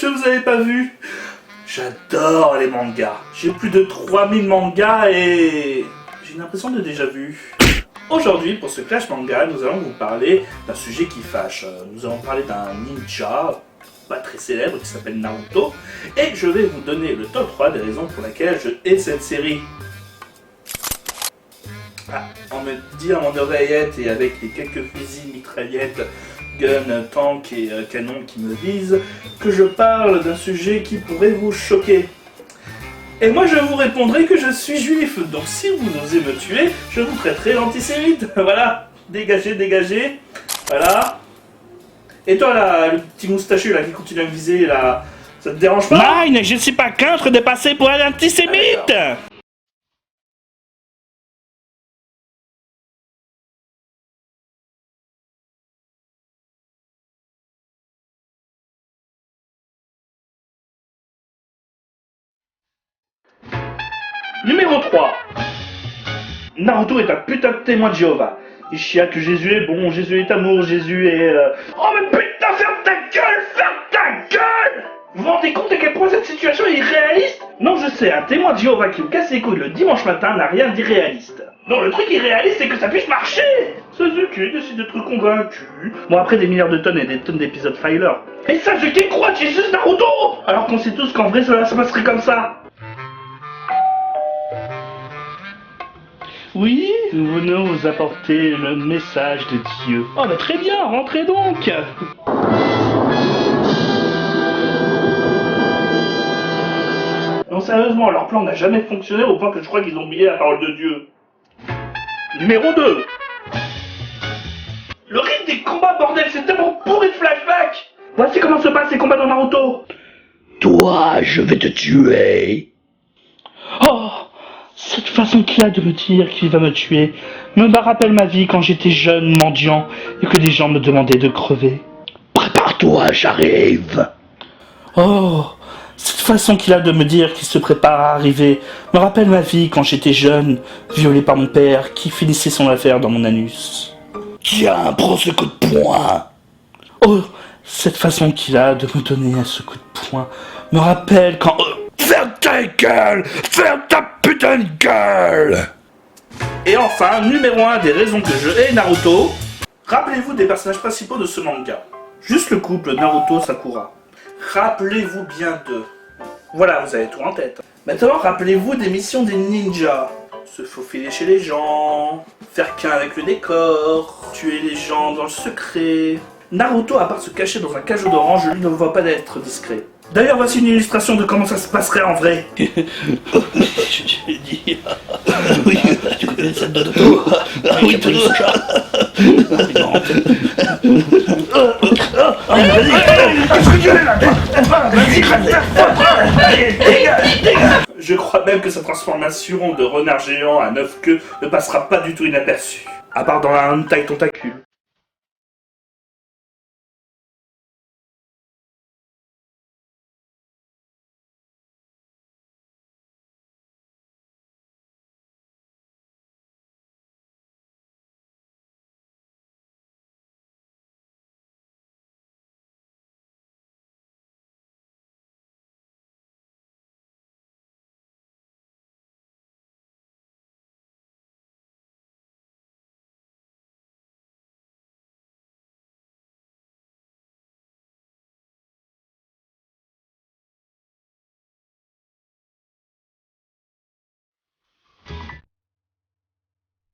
je vous avais pas vu. J'adore les mangas. J'ai plus de 3000 mangas et j'ai l'impression de déjà vu. Aujourd'hui, pour ce Clash Manga, nous allons vous parler d'un sujet qui fâche. Nous allons parler d'un ninja pas très célèbre qui s'appelle Naruto. Et je vais vous donner le top 3 des raisons pour lesquelles je hais cette série. On me dit à mon oreillette et avec les quelques fusils, mitraillettes, guns, tanks et canons qui me visent, que je parle d'un sujet qui pourrait vous choquer. Et moi je vous répondrai que je suis juif, donc si vous osez me tuer, je vous traiterai d'antisémite. Voilà, dégagez, dégagez. Voilà. Et toi là, le petit moustachu là qui continue à me viser là, ça te dérange pas? Mine, je ne suis pas contre de passer pour un antisémite. Numéro 3. Naruto est un putain de témoin de Jéhovah. Il chiale que Jésus est bon, Jésus est amour, Jésus est... Oh mais putain, ferme ta gueule, ferme ta gueule! Vous vous rendez compte à quel point cette situation est irréaliste? Non, je sais, un témoin de Jéhovah qui vous casse les couilles le dimanche matin n'a rien d'irréaliste. Non, le truc irréaliste, c'est que ça puisse marcher! Suzuki décide d'être convaincu. Bon, après des milliards de tonnes et des tonnes d'épisodes Filer. Et Sasuke croit Jesus Naruto! Alors qu'on sait tous qu'en vrai, ça se passerait comme ça. Oui, nous venons vous apporter le message de Dieu. Oh bah très bien, rentrez donc. Non sérieusement, leur plan n'a jamais fonctionné au point que je crois qu'ils ont oublié la parole de Dieu. Numéro 2. Le rythme des combats, bordel, c'est tellement pourri de flashback. Voici comment se passent les combats dans Naruto. Toi, je vais te tuer. Oh, cette façon qu'il a de me dire qu'il va me tuer me rappelle ma vie quand j'étais jeune mendiant et que des gens me demandaient de crever. Prépare-toi, j'arrive. Oh, cette façon qu'il a de me dire qu'il se prépare à arriver me rappelle ma vie quand j'étais jeune, violé par mon père qui finissait son affaire dans mon anus. Tiens, prends ce coup de poing. Oh, cette façon qu'il a de me donner un ce coup de poing me rappelle quand... Ferme ta gueule! Ferme ta putain de gueule! Et enfin, numéro 1 des raisons que je hais Naruto, rappelez-vous des personnages principaux de ce manga. Juste le couple Naruto-Sakura. Rappelez-vous bien d'eux. Voilà, vous avez tout en tête. Maintenant, rappelez-vous des missions des ninjas. Se faufiler chez les gens, faire qu'un avec le décor, tuer les gens dans le secret. Naruto, à part se cacher dans un cajou d'orange, lui ne voit pas d'être discret. D'ailleurs, voici une illustration de comment ça se passerait en vrai. Je dis... Oui, tu connais cette Naruto? Oui, tout ça. Qu'est-ce que tu es là? Vas-y, je crois même que sa transformation de renard géant à 9 queues ne passera pas du tout inaperçue. À part dans un hentai tentacule.